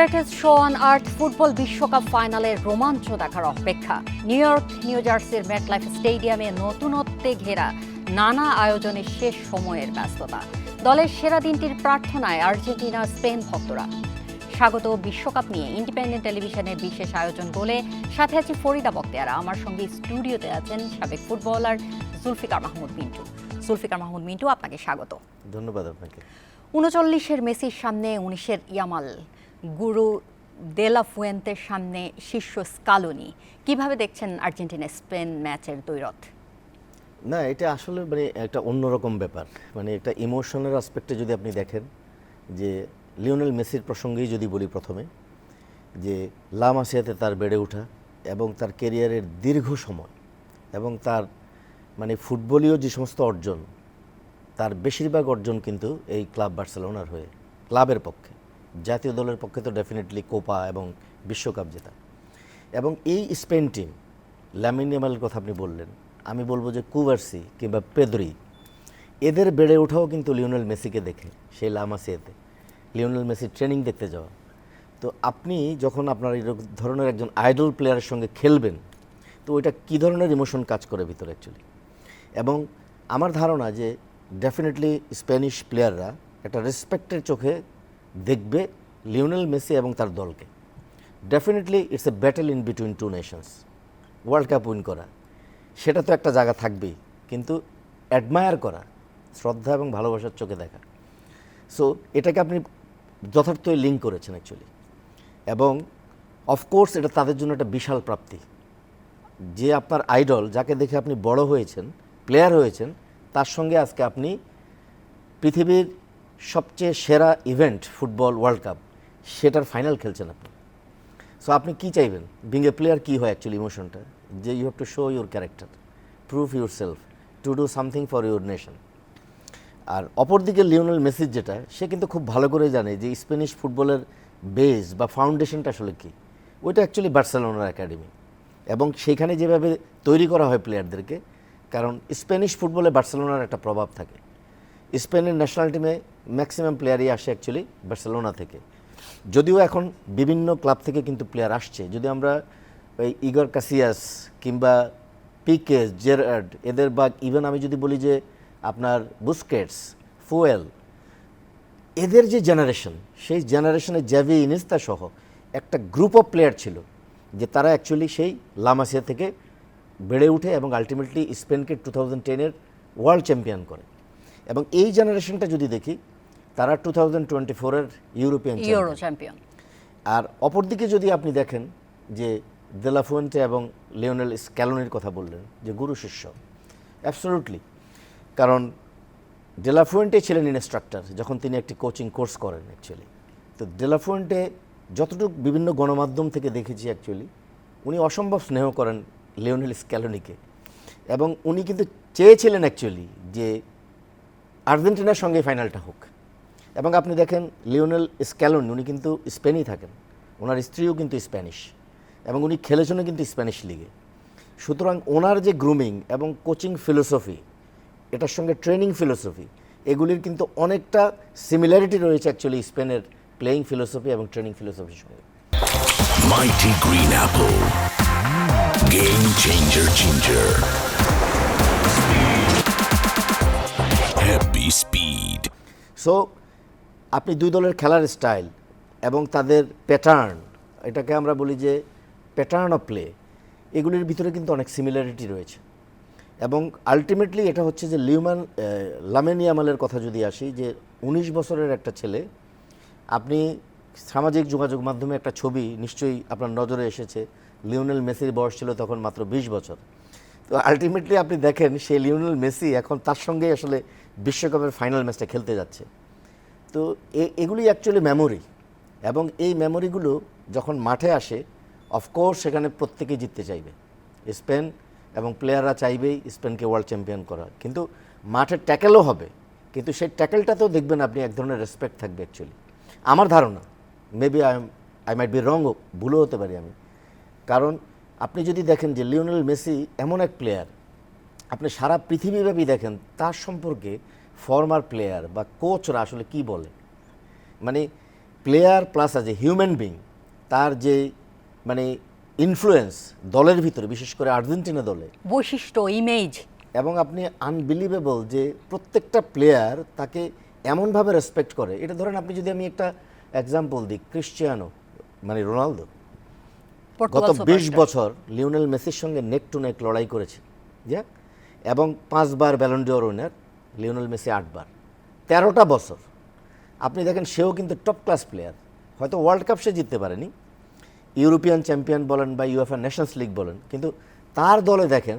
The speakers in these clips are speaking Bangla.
Greatest show on earth football বিশ্বকাপ ফাইনালের রোমাঞ্চ দেখার অপেক্ষা। নিউ ইয়র্ক নিউ জার্সির মেটলাইফ স্টেডিয়ামে নতুনত্বে ঘেরা নানা আয়োজনের শেষ সময়ের ব্যস্ততা। দলের সেরা দিনটির প্রার্থনায় আর্জেন্টিনা স্পেন ভক্তরা। স্বাগত বিশ্বকাপ নিয়ে ইন্ডিপেন্ডেন্ট টেলিভিশনের বিশেষ আয়োজন বলে সাথে আছি ফরিদা বক্তিয়ারা। আমার সঙ্গে স্টুডিওতে আছেন সাবেক ফুটবলার জুলফিকার মাহমুদ মিন্টু। জুলফিকার মাহমুদ মিন্টু, আপনাকে স্বাগত। ধন্যবাদ আপনাকে। 39-এর মেসির সামনে 19-এর ইয়ামাল, গুরু দেলা ফুয়েন্তের সামনে শিষ্য স্কালোনি, কিভাবে দেখছেন আর্জেন্টিনা স্পেন ম্যাচের দ্বৈরথ? না, এটা আসলে একটা অন্যরকম ব্যাপার। একটা ইমোশনাল অ্যাসপেক্টে যদি আপনি দেখেন, যে লিওনেল মেসির প্রসঙ্গেই যদি বলি প্রথমে, যে লা মাসিয়াতে তার বেড়ে ওঠা এবং তার কেরিয়ারের দীর্ঘ সময় এবং তার ফুটবলীয় যে সমস্ত অর্জন, তার বেশিরভাগ অর্জন কিন্তু এই ক্লাব বার্সেলোনার হয়ে, ক্লাবের পক্ষে। জাতীয় দলের পক্ষে তো ডেফিনেটলি কোপা এবং বিশ্বকাপ জেতা। এবং এই স্পেন টিম, লামিন ইয়ামালের কথা আপনি বললেন, আমি বলবো যে কুবার্সি কিংবা পেদ্রি, এদের বেড়ে ওঠাও কিন্তু লিওনেল মেসিকে দেখে, সেই লা মাসিয়াতে লিওনেল মেসির ট্রেনিং দেখতে যাওয়া। তো আপনি যখন আপনার এই ধরনের একজন আইডল প্লেয়ারের সঙ্গে খেলবেন, তো ওইটা কী ধরনের ইমোশন কাজ করে ভিতরে অ্যাকচুয়ালি। এবং আমার ধারণা যে ডেফিনেটলি স্প্যানিশ প্লেয়াররা একটা রেসপেক্টের চোখে দেখবে লিওনেল মেসি এবং তার দলকে। Definitely it's a battle in between two nations. World cup win করা, সেটা তো একটা জায়গা থাকবেই, কিন্তু অ্যাডমায়ার করা, শ্রদ্ধা এবং ভালোবাসার চোখে দেখা। সো এটাকে আপনি যথার্থই লিঙ্ক করেছেন অ্যাকচুয়ালি। এবং অফকোর্স এটা তাদের জন্য একটা বিশাল প্রাপ্তি, যে আপনার আইডল, যাকে দেখে আপনি বড় হয়েছেন, প্লেয়ার হয়েছেন, তার সঙ্গে আজকে আপনি পৃথিবীর সবচেয়ে সেরা ইভেন্ট ফুটবল ওয়ার্ল্ড কাপ, সেটার ফাইনাল খেলছেন আপনি। সো আপনি কি চাইবেন? বিং এ প্লেয়ার কী হয় অ্যাকচুয়ালি ইমোশনটা, যে you have to show your character, prove yourself, to do something for your nation. আর অপরদিকে লিওনেল মেসির যেটা, সে কিন্তু খুব ভালো করে জানে যে স্প্যানিশ ফুটবলের বেস বা ফাউন্ডেশনটা আসলে কী। ওইটা অ্যাকচুয়ালি বার্সেলোনার একাডেমি, এবং সেখানে যেভাবে তৈরি করা হয় প্লেয়ারদেরকে, কারণ স্প্যানিশ ফুটবলে বার্সেলোনার একটা প্রভাব থাকে। স্পেনের ন্যাশনাল টিমে ম্যাক্সিমাম প্লেয়ারই আসে অ্যাকচুয়ালি বার্সেলোনা থেকে। যদিও এখন বিভিন্ন ক্লাব থেকে কিন্তু প্লেয়ার আসছে, যদি আমরা ওই ইগর কাসিয়াস কিংবা পিকে, জেরার্ড, এদের বা ইভেন আমি যদি বলি যে আপনার বুস্কেটস, ফুয়েল, এদের যে জেনারেশন, সেই জেনারেশনে জ্যাভি, ইনিয়েস্তা সহ একটা গ্রুপ অফ প্লেয়ার ছিল, যে তারা অ্যাকচুয়ালি সেই লা মাসিয়া থেকে বেড়ে উঠে এবং আলটিমেটলি স্পেনকে 2010-এর ওয়ার্ল্ড চ্যাম্পিয়ন করে। এবং এই জেনারেশনটা যদি দেখি, তারা 2024-এর ইউরোপিয়ান চ্যাম্পিয়ন। আর অপরদিকে যদি আপনি দেখেন যে দেলা ফুয়েন্তে এবং লিওনেল স্ক্যালোনির কথা বললেন, যে গুরু শিষ্য, অ্যাবসলিউটলি। কারণ ডেলা ফুয়েন্টে ছিলেন ইনস্ট্রাক্টর যখন তিনি একটি কোচিং কোর্স করেন অ্যাকচুয়ালি। তো ডেলা ফুয়েন্টে যতটুকু বিভিন্ন গণমাধ্যম থেকে দেখেছি অ্যাকচুয়ালি, উনি অসম্ভব স্নেহ করেন লিওনেল স্ক্যালোনিকে। এবং উনি কিন্তু চেয়েছিলেন অ্যাকচুয়ালি যে আর্জেন্টিনার সঙ্গে ফাইনালটা হোক। এবং আপনি দেখেন লিওনেল স্ক্যালোনি, উনি কিন্তু স্পেনই থাকেন, ওনার স্ত্রীও কিন্তু স্প্যানিশ, এবং উনি খেলেছেন কিন্তু স্প্যানিশ লিগে। সুতরাং ওনার যে গ্রুমিং এবং কোচিং ফিলোসফি, এটার সঙ্গে ট্রেনিং ফিলোসফি, এগুলির কিন্তু অনেকটা সিমিলারিটি রয়েছে অ্যাকচুয়ালি স্পেনের প্লেয়িং ফিলোসফি এবং ট্রেনিং ফিলোসফির সঙ্গে। Mighty Green Apple, game changer ginger, happy speed. So আপনি দুই দলের খেলার স্টাইল এবং তাদের প্যাটার্ন, এটাকে আমরা বলি যে প্যাটার্ন অফ প্লে, এগুলির ভিতরে কিন্তু অনেক সিমিলারিটি রয়েছে। এবং আলটিমেটলি এটা হচ্ছে যে লামিন ইয়ামালের কথা যদি আসি, যে 19 বছরের একটা ছেলে, আপনি সামাজিক যোগাযোগ মাধ্যমে একটা ছবি নিশ্চয়ই আপনার নজরে এসেছে, লিওনেল মেসির বয়স ছিল তখন মাত্র 20 বছর। তো আলটিমেটলি আপনি দেখেন সেই লিওনেল মেসি এখন তার সঙ্গেই আসলে বিশ্বকাপের ফাইনাল ম্যাচটা খেলতে যাচ্ছে। তো এগুলি অ্যাকচুয়ালি মেমোরি, এবং এই মেমোরিগুলো যখন মাঠে আসে, অফকোর্স সেখানে প্রত্যেকেই জিততে চাইবে, স্পেন এবং প্লেয়াররা চাইবেই স্পেনকে ওয়ার্ল্ড চ্যাম্পিয়ন করা। কিন্তু মাঠে ট্যাকেলও হবে, কিন্তু সেই ট্যাকেলটাতেও দেখবেন আপনি এক ধরনের রেসপেক্ট থাকবে অ্যাকচুয়ালি। আমার ধারণা, maybe I might be wrong, ভুলও হতে পারি আমি। কারণ আপনি যদি দেখেন যে লিওনেল মেসি এমন এক প্লেয়ার, আপনি সারা পৃথিবীব্যাপী দেখেন তার সম্পর্কে ফর্মার প্লেয়ার বা কোচরা আসলে কি বলে। Player plus as a human being তার যে মানে ইনফ্লুয়েন্স দলের ভিতরে, বিশেষ করে আর্জেন্টিনা দলে, বৈশিষ্ট্য, ইমেজ, এবং আপনি আনবিলিভেবল যে প্রত্যেকটা প্লেয়ার তাকে এমনভাবে রেসপেক্ট করে। এটা ধরেন আপনি যদি আমি একটা এক্সাম্পল দিই, ক্রিশ্চিয়ানো মানে রোনালদো গত 20 বছর লিওনেল মেসির সঙ্গে নেক টু নেক লড়াই করেছে, এবং 5 বার Ballon d'Or winner, Lionel Messi 8 বার, 13টা বছর। আপনি দেখেন সেও কিন্তু টপ ক্লাস প্লেয়ার, হয়তো ওয়ার্ল্ড কাপ সে জিততে পারেনি, ইউরোপিয়ান চ্যাম্পিয়ন বলেন বা ইউএফএ নেশনস লিগ বলেন, কিন্তু তার দলে দেখেন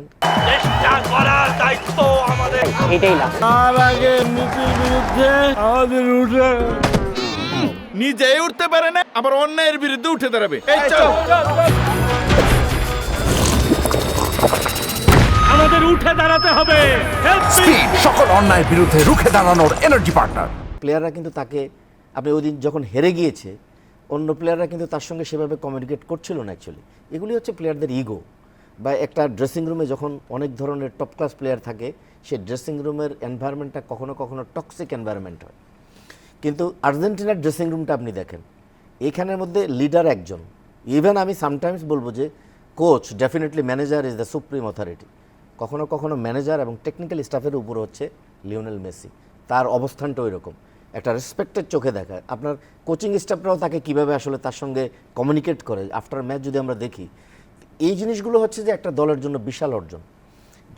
এটাই না। তার আগে মেসির বিরুদ্ধে আমাদের উঠে নিজেই উঠতে পারে না, আবার অন্যায়ের বিরুদ্ধে উঠে দাঁড়াবে। এই চল আমাদের উঠে দাঁড়াতে হবে। স্পিড, সকল অন্যায়ের বিরুদ্ধে রুখে দাঁড়ানোর এনার্জি পার্টনার। প্লেয়াররা কিন্তু তাকে, আপনি ওই দিন যখন হেরে গিয়েছে, অন্য প্লেয়াররা কিন্তু তার সঙ্গে সেভাবে কমিউনিকেট করছিল না অ্যাকচুয়ালি। এগুলি হচ্ছে প্লেয়ারদের ইগো, বা একটা ড্রেসিং রুমে যখন অনেক ধরনের টপ ক্লাস প্লেয়ার থাকে, সেই ড্রেসিং রুমের এনভায়রনমেন্টটা কখনো কখনো টক্সিক এনভায়রনমেন্ট হয়। কিন্তু আর্জেন্টিনার ড্রেসিং রুমটা আপনি দেখেন, এখানের মধ্যে লিডার একজন। ইভেন আমি সামটাইমস বলবো যে coach, definitely manager is the supreme authority. কখনো কখনো ম্যানেজার এবং টেকনিক্যাল স্টাফের উপর হচ্ছে লিওনেল মেসি, তার অবস্থানটা ওই রকম একটা রেসপেক্টের চোখে দেখায়। আপনার কোচিং স্টাফরাও তাকে কীভাবে আসলে তার সঙ্গে কমিউনিকেট করে আফটার ম্যাচ যদি আমরা দেখি, এই জিনিসগুলো হচ্ছে যে একটা দলের জন্য বিশাল অর্জন।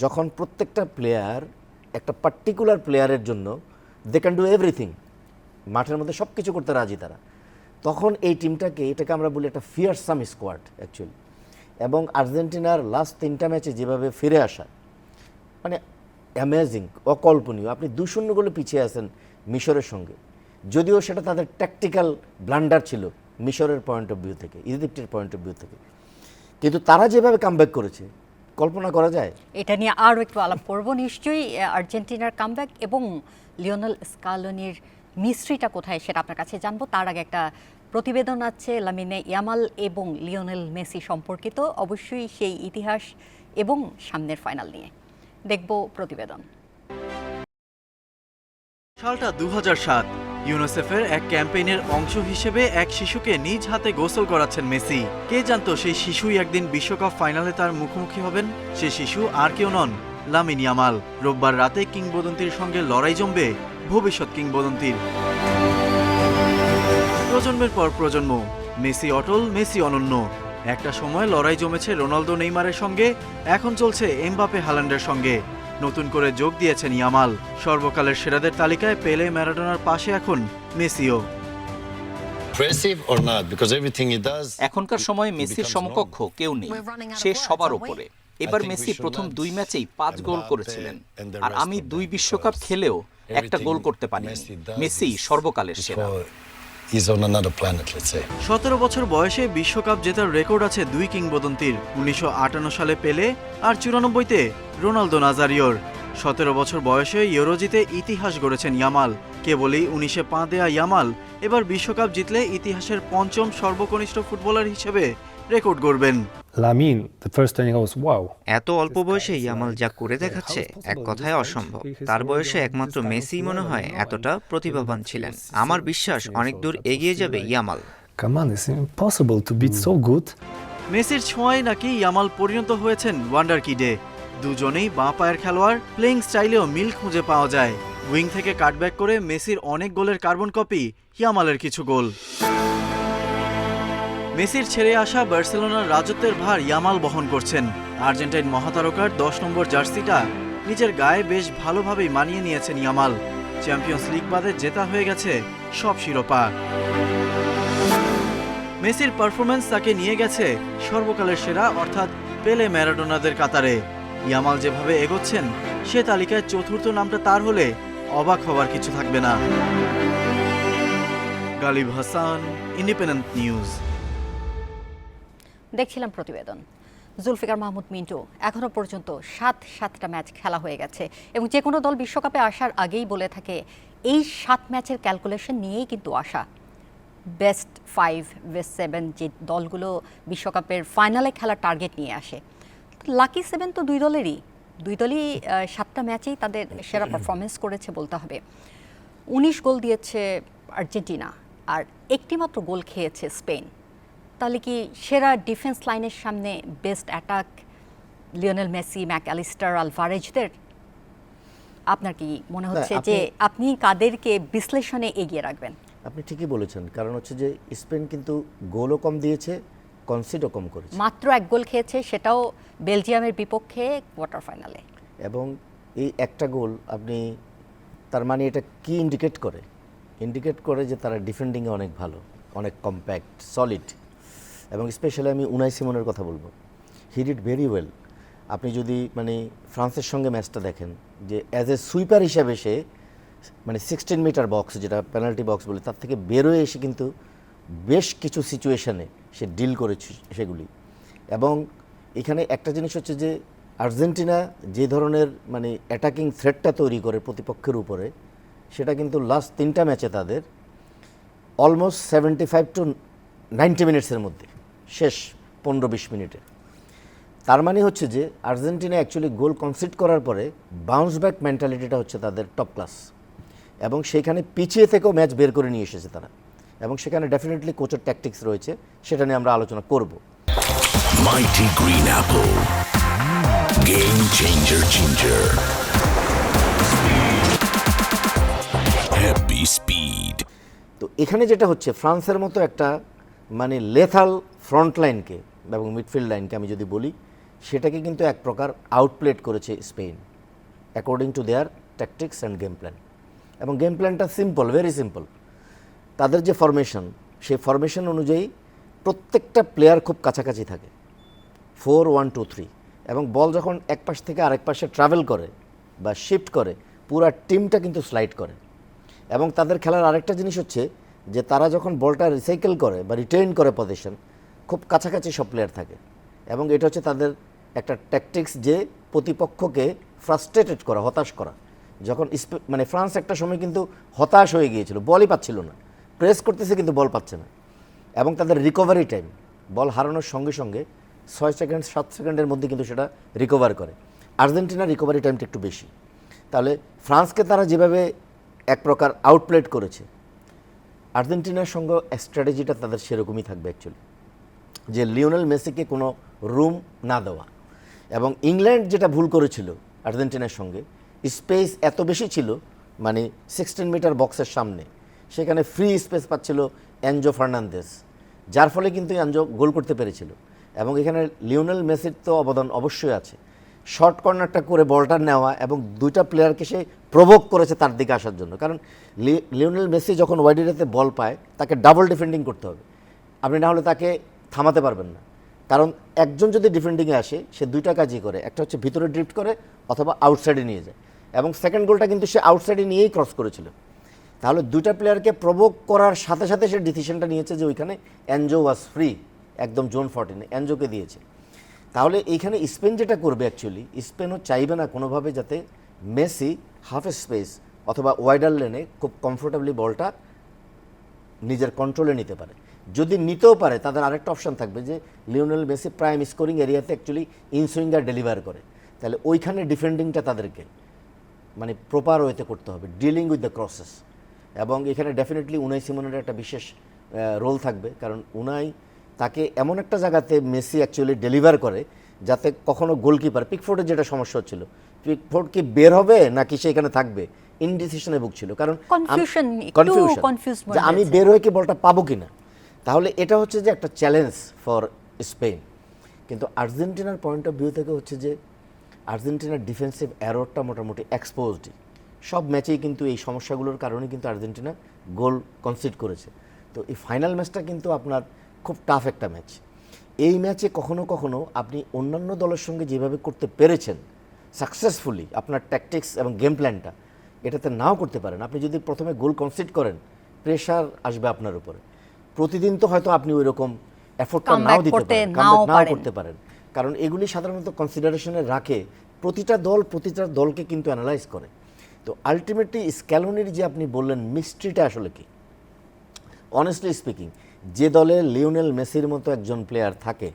যখন প্রত্যেকটা প্লেয়ার একটা পার্টিকুলার প্লেয়ারের জন্য দে ক্যান ডু এভরিথিং, মাঠের মধ্যে সব কিছু করতে রাজি তারা, তখন এই টিমটাকে, এটাকে আমরা বলি একটা ফিয়ারসাম স্কোয়াড অ্যাকচুয়ালি। এবং আর্জেন্টিনার লাস্ট 3টা ম্যাচে যেভাবে ফিরে আসা, মানে অ্যামেজিং, অকল্পনীয়। আপনি 2-0 গোলে পিছিয়ে আছেন মিশরের সঙ্গে, যদিও সেটা তাদের ট্যাকটিক্যাল ব্লান্ডার ছিল মিশরের পয়েন্ট অফ ভিউ থেকে, ইজিপ্টের পয়েন্ট অফ ভিউ থেকে, কিন্তু তারা যেভাবে কামব্যাক করেছে কল্পনা করা যায়। এটা নিয়ে আরও একটু আলাপ করব নিশ্চয়ই, আর্জেন্টিনার কামব্যাক এবং লিওনেল স্কালোনির মিস্ট্রিটা কোথায় সেটা আপনার কাছে জানবো। তার আগে একটা প্রতিবেদন আছে লামিনে ইয়ামাল এবং লিওনেল মেসি সম্পর্কিত, অবশ্যই সেই ইতিহাস এবং সামনের ফাইনাল নিয়ে দেখব প্রতিবেদন। সালটা 2007। ইউনিসেফের এক ক্যাম্পেইনের অংশ হিসেবে এক শিশুকে নিজ হাতে গোসল করাচ্ছেন মেসি। কে জানতো সেই শিশুই একদিন বিশ্বকাপ ফাইনালে তার মুখোমুখি হবেন? সে শিশু আর কেউ নন, লামিন ইয়ামাল। রোববার রাতে কিংবদন্তির সঙ্গে লড়াই জমবে ভবিষ্যৎ কিংবদন্তির। প্রজন্মের পর প্রজন্ম, মেসি অটল, মেসি অনন্য। একটা সময় লড়াই জমেছে রোনালদো নেইমারের সঙ্গে, এখন চলছে এমবাপে হাল্যান্ডের সঙ্গে। নতুন করে যোগ দিয়েছেন ইয়ামাল। সর্বকালের সেরাদের তালিকায় পেলে, ম্যারাডোনার পাশে এখন মেসিও। এখনকার সময়ে মেসির সমকক্ষ কেউ নেই, সে সবার উপরে। এবার মেসি প্রথম 2 ম্যাচেই 5 গোল করেছিলেন, আর আমি 2 বিশ্বকাপ খেলেও একটা গোল করতে পারিনি। মেসি সর্বকালের সেরা। 17 বছর বয়সে বিশ্বকাপ জেতার রেকর্ড আছে 2 কিংবদন্তির, 1958 সালে পেলে আর 94-তে রোনালদো নাজারিওর। 17 বছর বয়সে ইউরো জিতে ইতিহাস গড়েছেন ইয়ামাল। কেবলই 19-এ পা দেয়া ইয়ামাল এবার বিশ্বকাপ জিতলে ইতিহাসের 5ম সর্বকনিষ্ঠ ফুটবলার হিসেবে রেকর্ড গড়বেন। এত অল্প বয়সে ইয়ামাল যা করে দেখাচ্ছে এক কথায় অসম্ভব। তার বয়সে একমাত্র মেসি মনে হয় এতটা প্রতিভাবান ছিলেন। আমার বিশ্বাস অনেক দূর এগিয়ে যাবে ইয়ামাল। মেসির ছোঁয়ায় নাকি ইয়ামাল পরিণত হয়েছেন ওয়ান্ডার কিডে। দুজনেই বাঁ পায়ের খেলোয়াড়, প্লেইং স্টাইলেও মিল খুঁজে পাওয়া যায়। উইং থেকে কাটব্যাক করে মেসির অনেক গোলের কার্বন কপি ইয়ামালের কিছু গোল। মেসির ছেড়ে আসা বার্সেলোনার রাজত্বের ভার ইয়ামাল বহন করছেন। আর্জেন্টাইন মহাতারকার 10 নম্বর জার্সিটা নিজের গায়ে বেশ ভালোভাবেই মানিয়ে নিয়েছেন ইয়ামাল। চ্যাম্পিয়ন্স লিগ বাদে জেতা হয়ে গেছে সব শিরোপা। মেসির পারফরম্যান্স তাকে নিয়ে গেছে সর্বকালের সেরা অর্থাৎ পেলে, ম্যারাডোনাদের কাতারে। ইয়ামাল যেভাবে এগোচ্ছেন, সে তালিকায় 4র্থ নামটা তার হলে অবাক হওয়ার কিছু থাকবে না। Ghalib Hasan, independent news. দেখছিলাম প্রতিবেদন। জুলফিকার মাহমুদ মিন্টু, এখনো পর্যন্ত 7টা ম্যাচ খেলা হয়ে গেছে এবং যে কোনো দল বিশ্বকাপে আসার আগেই বলে থাকে এই 7 ম্যাচের ক্যালকুলেশন নিয়েই কিন্তু আসা। বেস্ট 5, বেস্ট 7 যে দলগুলো বিশ্বকাপের ফাইনালে খেলার টার্গেট নিয়ে আসে, লাকি 7 তো দুই দলই 7টা ম্যাচেই তাদের সেরা পারফরমেন্স করেছে বলতে হবে। 19 গোল দিয়েছে আর্জেন্টিনা, আর একটিমাত্র গোল খেয়েছে স্পেন, তাহলে কি সেরা ডিফেন্স লাইনের সামনে best attack Lionel Messi, Mac Allister, আলভারেজদের? আপনার কি মনে হচ্ছে আপনি- যে আপনি কাদেরকে বিশ্লেষণে এগিয়ে রাখবেন? আপনি ঠিকই বলেছেন, কারণ হচ্ছে যে স্পেন কিন্তু গোলও কম দিয়েছে, কনসিডও কম করেছে, মাত্র এক গোল খেয়েছে, সেটাও বেলজিয়ামের বিপক্ষে কোয়ার্টার ফাইনালে। এবং এই একটা গোল আপনি, তার মানে এটা কি ইন্ডিকেট করে? ইন্ডিকেট করে যে তারা ডিফেন্ডিংয়ে অনেক ভালো, অনেক কম্প্যাক্ট, সলিড। এবং স্পেশালি আমি উনাই সিমনের কথা বলবো, হি ডিড ভেরি ওয়েল। আপনি যদি মানে ফ্রান্সের সঙ্গে ম্যাচটা দেখেন, যে অ্যাজ এ সুইপার হিসাবে সে মানে 16 মিটার বক্স, যেটা পেনাল্টি বক্স বলে, তার থেকে বেরোয় এসে কিন্তু বেশ কিছু সিচুয়েশনে সে ডিল করেছে সেগুলি। এবং এখানে একটা জিনিস হচ্ছে যে আর্জেন্টিনা যে ধরনের মানে অ্যাটাকিং থ্রেটটা তৈরি করে প্রতিপক্ষের উপরে, সেটা কিন্তু লাস্ট 3টা ম্যাচে তাদের অলমোস্ট 75 টু 90 মিনিটসের মধ্যে, শেষ 15-20 মিনিটে। তার মানে হচ্ছে যে আর্জেন্টিনা অ্যাকচুয়ালি গোল কনসিড করার পরে বাউন্স ব্যাক মেন্টালিটিটা হচ্ছে তাদের টপ ক্লাস, এবং সেখানে পিছিয়ে থেকেও ম্যাচ বের করে নিয়ে এসেছে তারা, এবং সেখানে ডেফিনেটলি কোচের ট্যাকটিক্স রয়েছে, সেটা নিয়ে আমরা আলোচনা করব। Mighty Green Apple. Game changer ginger. Happy speed. তো এখানে যেটা হচ্ছে, ফ্রান্সের মতো একটা মানে লেথাল ফ্রন্ট লাইনকে এবং মিডফিল্ড লাইনকে আমি যদি বলি, সেটাকে কিন্তু এক প্রকার আউটপ্লেড করেছে Spain according to their tactics and game plan. এবং গেম প্ল্যানটা সিম্পল, ভেরি সিম্পল। তাদের যে ফরমেশন, সেই ফরমেশন অনুযায়ী প্রত্যেকটা প্লেয়ার খুব কাছাকাছি থাকে, 4-1-2-3, এবং বল যখন এক পাশ থেকে আরেক পাশে ট্রাভেল করে বা শিফট করে, পুরা টিমটা কিন্তু স্লাইড করে। এবং তাদের খেলার আরেকটা জিনিস হচ্ছে যে তারা যখন বলটা রিসাইকেল করে বা রিটেইন করে পজিশন, খুব কাছাকাছি সব প্লেয়ার থাকে। এবং এটা হচ্ছে তাদের একটা ট্যাকটিক্স, যে প্রতিপক্ষকে ফ্রাস্ট্রেটেড করা, হতাশ করা। যখন মানে ফ্রান্স একটা সময় কিন্তু হতাশ হয়ে গিয়েছিল, বলই পাচ্ছিল না, প্রেস করতেছে কিন্তু বল পাচ্ছে না। এবং তাদের রিকভারি টাইম, বল হারানোর সঙ্গে সঙ্গে 6 সেকেন্ড 7 সেকেন্ডের মধ্যে কিন্তু সেটা রিকভার করে। আর্জেন্টিনার রিকভারি টাইমটা একটু বেশি। তাহলে ফ্রান্সকে তারা যেভাবে এক প্রকার আউটপ্লেড করেছে, আর্জেন্টিনার সঙ্গে স্ট্র্যাটেজিটা তাদের সেরকমই থাকবে অ্যাকচুয়ালি, যে লিওনেল মেসিকে কোনো রুম না দেওয়া। এবং ইংল্যান্ড যেটা ভুল করেছিল আর্জেন্টিনার সঙ্গে, স্পেস এত বেশি ছিল মানে 16 মিটার বক্সের সামনে, সেখানে ফ্রি স্পেস পাচ্ছিল এনজো ফার্নান্দেস, যার ফলে কিন্তু এনজো গোল করতে পেরেছিল। এবং এখানে লিওনেল মেসির তো অবদান অবশ্যই আছে, শর্ট কর্নারটা করে বলটা নেওয়া এবং দুইটা প্লেয়ারকে সে প্রভোক করেছে তার দিকে আসার জন্য। কারণ লিওনেল মেসি যখন ওয়াইড এরিয়াতে বল পায়, তাকে ডাবল ডিফেন্ডিং করতে হবে, আপনি না হলে তাকে থামাতে পারবেন না। কারণ একজন যদি ডিফেন্ডিংয়ে আসে, সে দুইটা কাজই করে, একটা হচ্ছে ভিতরে ড্রিফট করে অথবা আউটসাইডে নিয়ে যায়। এবং সেকেন্ড গোলটা কিন্তু সে আউটসাইডে নিয়েই ক্রস করেছিল। তাহলে দুইটা প্লেয়ারকে প্রভোক করার সাথে সাথে সে ডিসিশনটা নিয়েছে যে ওইখানে এনজো ওয়াজ ফ্রি, একদম জোন 14 এনজোকে দিয়েছে। তাহলে এইখানে স্পেন যেটা করবে, অ্যাকচুয়ালি স্পেনও চাইবে না কোনোভাবে যাতে মেসি হাফ স্পেস অথবা ওয়াইডার লেনে খুব কমফোর্টেবলি বলটা নিজের কন্ট্রোলে নিতে পারে। যদি নিতেও পারে, তাদের আরেকটা অপশান থাকবে যে লিওনেল মেসি প্রাইম স্কোরিং এরিয়াতে অ্যাকচুয়ালি ইনসুইঙ্গার ডেলিভার করে, তাহলে ওইখানে ডিফেন্ডিংটা তাদেরকে মানে প্রপার ওয়েতে করতে হবে, ডিলিং উইথ দ্য ক্রসেস। এবং এখানে ডেফিনেটলি উনাই সিমনের একটা বিশেষ রোল থাকবে, কারণ উনাই তাকে এমন একটা জায়গাতে মেসি অ্যাকচুয়ালি ডেলিভার করে যাতে কখনো গোলকিপার, পিকফোর্ডের যেটা সমস্যা হচ্ছিল, পিকফোর্ড কি বের হবে নাকি সে এখানে থাকবে, ইনডিসিশনে ভুগছিল, কারণ কনফিউশন যে আমি বের হয়ে কি বলটা পাবো কিনা। তাহলে এটা হচ্ছে যে একটা চ্যালেঞ্জ ফর স্পেন। কিন্তু আর্জেন্টিনার পয়েন্ট অফ ভিউ থেকে হচ্ছে যে আর্জেন্টিনার ডিফেন্সিভ এররটা মোটামুটি এক্সপোজড, সব ম্যাচেই কিন্তু এই সমস্যাগুলোর কারণে কিন্তু আর্জেন্টিনা গোল কনসিড করেছে। তো এই ফাইনাল ম্যাচটা কিন্তু আপনার খুব টাফ একটা ম্যাচ। এই ম্যাচে কখনো কখনো আপনি অন্যান্য দলের সঙ্গে যেভাবে করতে পেরেছেন সাকসেসফুলি, আপনার ট্যাকটিক্স এবং গেম প্ল্যানটা এটাতে নাও করতে পারেন। আপনি যদি প্রথমে গোল কনসিড করেন, প্রেশার আসবে আপনার উপরে। প্রতিদিন তো হয়তো আপনি ওই রকম এফোর্টটা নাও দিতে পারেন, কামব্যাক নাও করতে পারেন, কারণ এগুলি সাধারণত কনসিডারেশনে রাখে প্রতিটা দলকে কিন্তু অ্যানালাইজ করে। তো আলটিমেটলি স্ক্যালোনির যে আপনি বললেন মিস্ট্রিটা আসলে কি, অনেস্টলি স্পিকিং, যে দলে লিওনেল মেসির মতো একজন প্লেয়ার থাকে,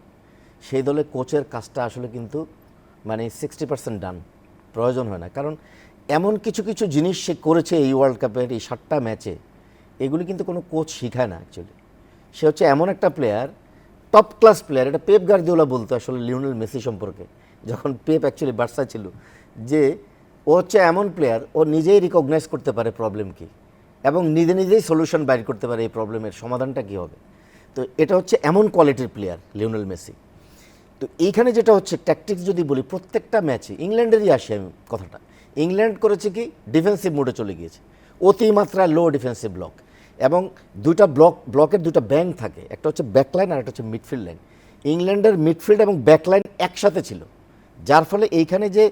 সেই দলে কোচের কাজটা আসলে কিন্তু মানে 60% ডান, প্রয়োজন হয় না। কারণ এমন কিছু কিছু জিনিস সে করেছে এই ওয়ার্ল্ড কাপের এই 7টা ম্যাচে, এগুলি কিন্তু কোনো কোচ শেখায় না অ্যাকচুয়ালি। সে হচ্ছে এমন একটা প্লেয়ার, টপ ক্লাস প্লেয়ার। এটা পেপ গার্দিওলা বলতো আসলে লিওনেল মেসি সম্পর্কে, যখন পেপ অ্যাকচুয়ালি বার্সা ছিল, যে ও হচ্ছে এমন প্লেয়ার, ও নিজেই রিকগনাইজ করতে পারে প্রবলেম কী এবং নিজে নিজেই সলিউশন বাইর করতে পারে এই প্রবলেমের সমাধানটা কী হবে। তো এটা হচ্ছে এমন কোয়ালিটির প্লেয়ার লিওনেল মেসি। তো এইখানে যেটা হচ্ছে ট্যাকটিক্স যদি বলি, প্রত্যেকটা ম্যাচে ইংল্যান্ডেরই আসি আমি কথাটা, ইংল্যান্ড করেছে কি ডিফেন্সিভ মোডে চলে গিয়েছে, অতিমাত্রা লো ডিফেন্সিভ ব্লক, এবং দুইটা ব্লকের দুটো ব্যাংক থাকে, একটা হচ্ছে ব্যাকলাইন আর একটা হচ্ছে মিডফিল্ড লাইন। ইংল্যান্ডের মিডফিল্ড এবং ব্যাকলাইন একসাথে ছিল, যার ফলে এইখানে যে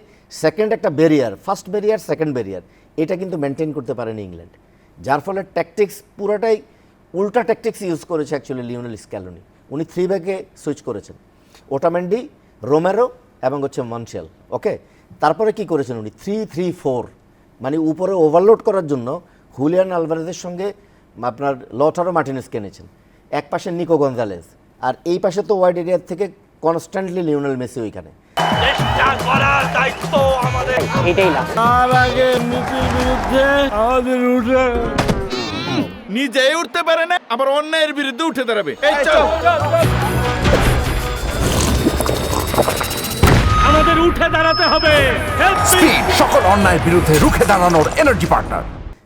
সেকেন্ড একটা barrier, first barrier second barrier, এটা কিন্তু মেনটেন করতে পারেনি ইংল্যান্ড, যার ফলে ট্যাকটিক্স পুরোটাই উল্টা ট্যাকটিক্স ইউজ করেছে অ্যাকচুয়ালি লিওনেল স্ক্যালোনি। উনি 3 ব্যাকে সুইচ করেছেন, ওটামেন্ডি, রোমেরো এবং হচ্ছে মনশিয়াল, ওকে। তারপরে কি করেছেন উনি 3-3-4, মানে উপরে ওভারলোড করার জন্য হুলিয়ান আলভারেজের সঙ্গে আপনার লটারো মার্টিনেজকে এনেছেন, এক পাশে নিকো গঞ্জালেজ, আর এই পাশে তো ওয়াইড এরিয়ার থেকে কনস্ট্যান্টলি লিওনেল মেসি ওইখানে। তার আগে মেসির বিরুদ্ধে আমাদের উঠে নিজেই উঠতে পারে না, আবার অন্যায়ের বিরুদ্ধে উঠে দাঁড়াবে। এই চল আমাদের উঠে দাঁড়াতে হবে। স্পিড সকল অন্যায়ের বিরুদ্ধে রুখে দাঁড়ানোর এনার্জি পার্টনার।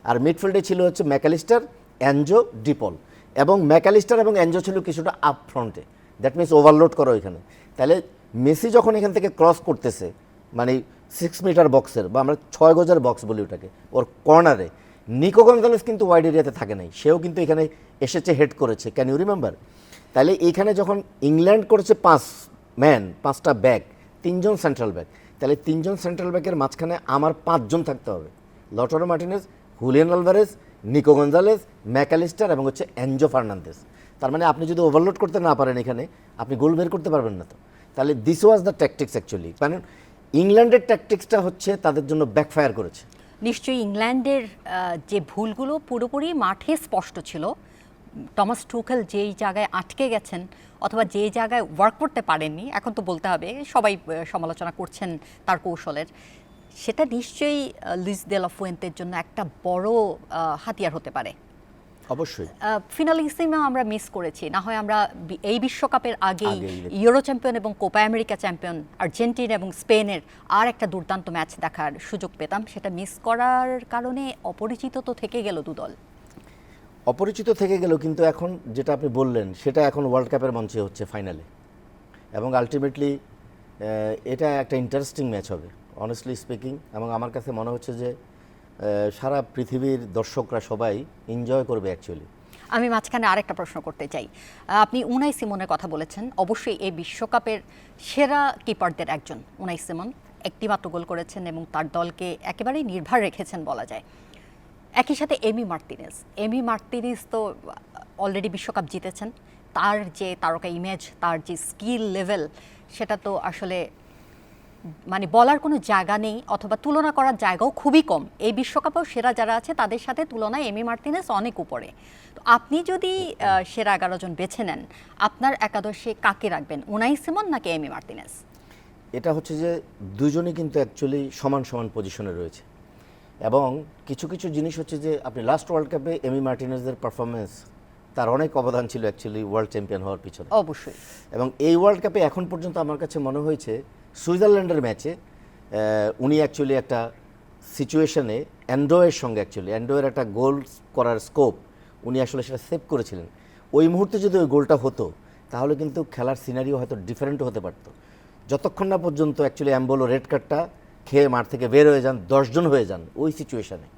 আর মিডফিল্ডে ছিল হচ্ছে ম্যাকালিস্টার, অ্যানজো, ডিপল, এবং ম্যাকালিস্টার এবং অ্যানজো ছিল কিছুটা আপ ফ্রন্টে, দ্যাট মিনস ওভারলোড করো এখানে। তাহলে মেসি যখন এখান থেকে ক্রস করতেছে, মানে 6 মিটার বক্সের বা আমরা 6 গজের বক্স বলি ওটাকে, ওর কর্নারে নিকো গঞ্জালেস কিন্তু ওয়াইড এরিয়াতে থাকে নাই, সেও কিন্তু এখানে এসেছে, হেড করেছে, ক্যান ইউ রিমেম্বার? তাহলে এইখানে যখন ইংল্যান্ড করেছে 5 ম্যান, 5টা ব্যাক, 3 জন সেন্ট্রাল ব্যাক, তাহলে 3 জন সেন্ট্রাল ব্যাকের মাঝখানে আমার 5 জন থাকতে হবে, Lautaro Martinez, Julian Alvarez, Nico Gonzalez, Mac Allister এবং হচ্ছে এনজো ফার্নান্দেজ। তার মানে আপনি যদি ওভারলোড করতে না পারেন এখানে, আপনি গোল বের করতে পারবেন না। তো তাহলে this was the tactics actually, মানে ইংল্যান্ডের ট্যাকটিক্সটা হচ্ছে তাদের জন্য ব্যাকফায়ার করেছে। নিশ্চয়ই ইংল্যান্ডের যে ভুলগুলো পুরোপুরি মাঠে স্পষ্ট ছিল। টমাস টুখেল যেই জায়গায় আটকে গেছেন অথবা যে জায়গায় ওয়ার্ক করতে পারেননি, এখন তো বলতে হবে সবাই সমালোচনা করছেন তার কৌশলের, সেটা নিশ্চয়ই লুইস দে লা ফুয়েন্তের জন্য একটা বড় হাতিয়ার হতে পারে। অবশ্যই ফিনালিসিমা আমরা মিস করেছি, না হয় আমরা এই বিশ্বকাপের আগেই ইউরো চ্যাম্পিয়ন এবং কোপা আমেরিকা চ্যাম্পিয়ন আর্জেন্টিনা এবং স্পেনের আর একটা দুর্দান্ত ম্যাচ দেখার সুযোগ পেতাম। সেটা মিস করার কারণে অপরিচিত তো থেকে গেল দুদল, অপরিচিত থেকে গেল, কিন্তু এখন যেটা আপনি বললেন সেটা এখন ওয়ার্ল্ড কাপের মঞ্চে হচ্ছে ফাইনালে, এবং আলটিমেটলি এটা একটা ইন্টারেস্টিং ম্যাচ হবে অনেস্টলি স্পিকিং, এবং আমার কাছে মনে হচ্ছে যে সারা পৃথিবীর দর্শকরা সবাই এনজয় করবে অ্যাকচুয়ালি। আমি মাঝখানে আরেকটা প্রশ্ন করতে চাই। আপনি উনাই সিমনের কথা বলেছেন, অবশ্যই এই বিশ্বকাপের সেরা কিপারদের একজন উনাই সিমন, একটি মাত্র গোল করেছেন এবং তার দলকে একেবারেই নির্ভর রেখেছেন বলা যায়। একই সাথে এমি মার্টিনেজ তো অলরেডি বিশ্বকাপ জিতেছেন, তার যে তারকা ইমেজ, তার যে স্কিল লেভেল, সেটা তো আসলে মানে বলার কোনো জায়গা নেই, অথবা তুলনা করার জায়গাও খুবই কম। এই বিশ্বকাপেও সেরা যারা আছে তাদের সাথে তুলনায় এমি মার্টিনেজ অনেক উপরে। তো আপনি যদি সেরা 11 জন বেছে নেন, আপনার একাদশে কাকে রাখবেন, উনাই সিমন নাকি এমি মার্টিনেজ? এটা হচ্ছে যে দুজনই কিন্তু অ্যাকচুয়ালি সমান সমান পজিশনে রয়েছে, এবং কিছু কিছু জিনিস হচ্ছে যে আপনি লাস্ট ওয়ার্ল্ড কাপে এমি মার্টিনেজের পারফরমেন্স, তার অনেক অবদান ছিল অ্যাকচুয়ালি ওয়ার্ল্ড চ্যাম্পিয়ন হওয়ার পিছনে অবশ্যই। এবং এই ওয়ার্ল্ড কাপে এখন পর্যন্ত আমার কাছে মনে হয়েছে সুইজারল্যান্ডের ম্যাচে উনি অ্যাকচুয়ালি একটা সিচুয়েশনে অ্যান্ড্রয়ের সঙ্গে অ্যান্ড্রয়ের একটা গোল করার স্কোপ উনি আসলে সেটা সেভ করেছিলেন। ওই মুহূর্তে যদি ওই গোলটা হতো তাহলে কিন্তু খেলার সিনারিও হয়তো ডিফারেন্টও হতে পারতো, যতক্ষণ না পর্যন্ত অ্যাকচুয়ালি অ্যাম্বোলো রেড কার্ডটা খেয়ে মাঠ থেকে বের হয়ে যান, 10 জন হয়ে যান ওই সিচুয়েশানে।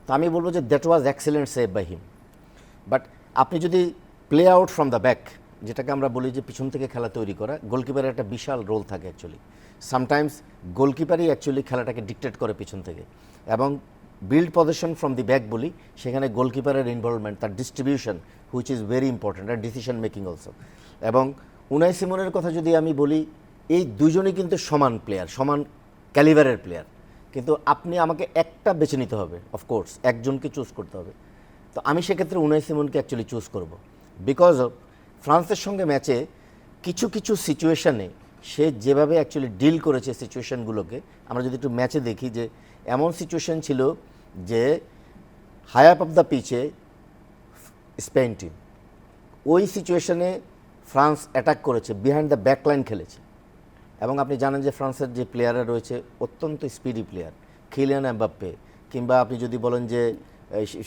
তো আমি বলবো যে that was excellent save by him. But আপনি যদি play out from the back, যেটাকে আমরা বলি যে পিছন থেকে খেলা তৈরি করা, গোলকিপারের একটা বিশাল রোল থাকে অ্যাকচুয়ালি। সামটাইমস গোলকিপারই অ্যাকচুয়ালি খেলাটাকে ডিকটেট করে পিছন থেকে, এবং build position from the back বলি, সেখানে গোলকিপারের ইনভলভমেন্ট, তার distribution which is very important, আর ডিসিশন মেকিং অলসো। এবং উনাই সিমনের কথা যদি আমি বলি, এই দুজনই কিন্তু সমান প্লেয়ার, সমান ক্যালিবারের প্লেয়ার, কিন্তু আপনি আমাকে একটা বেছে নিতে হবে, অফকোর্স একজনকে চুজ করতে হবে। তো আমি সেক্ষেত্রে উনাই সিমনকে অ্যাকচুয়ালি চুজ করব, বিকজ অফ ফ্রান্সের সঙ্গে ম্যাচে কিছু কিছু সিচুয়েশানে সে যেভাবে অ্যাকচুয়ালি ডিল করেছে সিচুয়েশানগুলোকে, আমরা যদি একটু ম্যাচে দেখি যে এমন সিচুয়েশান ছিল যে হাই আপ অফ দ্য পিচে স্পেন টিম, ওই সিচুয়েশনে ফ্রান্স অ্যাটাক করেছে, বিহাইন্ড দ্য ব্যাকলাইন খেলেছে। এবং আপনি জানেন যে ফ্রান্সের যে প্লেয়াররা রয়েছে অত্যন্ত স্পিডি প্লেয়ার, কিলিয়ান এমবাপ্পে, কিংবা আপনি যদি বলেন যে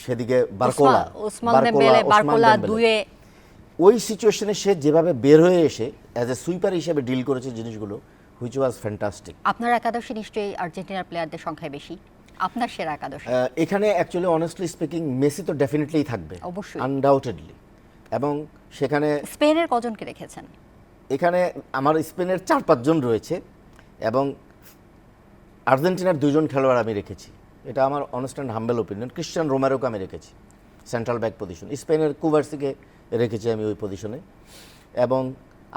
সেদিকে বারকোলা, ওসমান দেম্বেলে, বারকোলা দুয়ে, ওই সিচুয়েশনে সে যেভাবে বের হয়ে এসে অ্যাজ এ সুইপার হিসেবে ডিল করেছে জিনিসগুলো, হুইচ ওয়াজ ফ্যান্টাস্টিক। আপনার একাদশে নিশ্চয়ই আর্জেন্টিনার প্লেয়ারদের সংখ্যায় বেশি, আপনার সেরা একাদশে? এখানে অ্যাকচুয়ালি অনেস্টলি স্পিকিং মেসি তো ডেফিনেটলিই থাকবে, অবশ্যই, আনডাউটেডলি। এবং সেখানে স্পেনের কজনকে রেখেছেন? এখানে আমার স্পেনের 4-5 জন রয়েছে এবং আর্জেন্টিনার 2 জন খেলোয়াড় আমি রেখেছি। এটা আমার honest and humble opinion. Cristian রোমেরোকে আমি রেখেছি সেন্ট্রাল ব্যাক পজিশন, স্পেনের কুভার্সিকে রেখেছি আমি ওই পজিশনে, এবং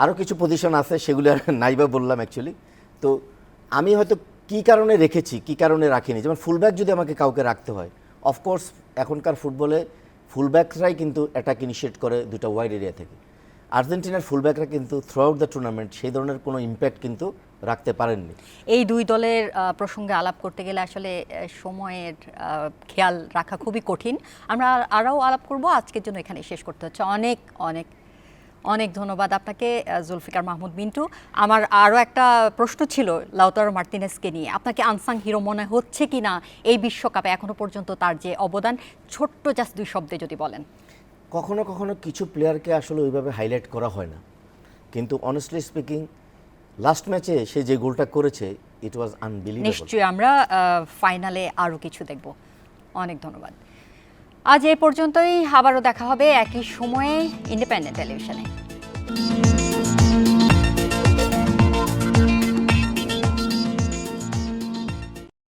আরও কিছু পজিশন আছে সেগুলো আর নাইবা বললাম অ্যাকচুয়ালি। তো আমি হয়তো কী কারণে রেখেছি, কী কারণে রাখিনি, যেমন ফুলব্যাক যদি আমাকে কাউকে রাখতে হয়, অফকোর্স এখনকার ফুটবলে ফুলব্যাকরাই কিন্তু অ্যাটাক ইনিশিয়েট করে দুটা ওয়াইড এরিয়া থেকে। আর্জেন্টিনার ফুলব্যাকরা কিন্তু থ্রু আউট দ্য টুর্নামেন্ট সেই ধরনের কোনো ইম্প্যাক্ট কিন্তু রাখতে পারেননি। এই দুই দলের প্রসঙ্গে আলাপ করতে গেলে আসলে সময়ের খেয়াল রাখা খুবই কঠিন। আমরা আরও আলাপ করব, আজকের জন্য এখানে শেষ করতে হচ্ছে। অনেক অনেক অনেক ধন্যবাদ আপনাকে জুলফিকার মাহমুদ মিন্টু। আমার আরও একটা প্রশ্ন ছিল লাউতারো মার্টিনেজকে নিয়ে, আপনাকে আনসাং হিরো মনে হচ্ছে কি না এই বিশ্বকাপে এখনো পর্যন্ত তার যে অবদান? ছোট্ট জাস্ট 2 শব্দে যদি বলেন। কখনো কখনো কিছু প্লেয়ারকে আসলে ওইভাবে হাইলাইট করা হয় না, কিন্তু অনেস্টলি স্পিকিং লাস্ট ম্যাচে সে যে গোলটা করেছে, ইট ওয়াজ আনবিলিভেবল। নিশ্চয়ই আমরা ফাইনালে আরও কিছু দেখব। অনেক ধন্যবাদ। আজ এই পর্যন্তই, আবারও দেখা হবে একই সময়ে ইন্ডিপেন্ডেন্ট টেলিভিশনে।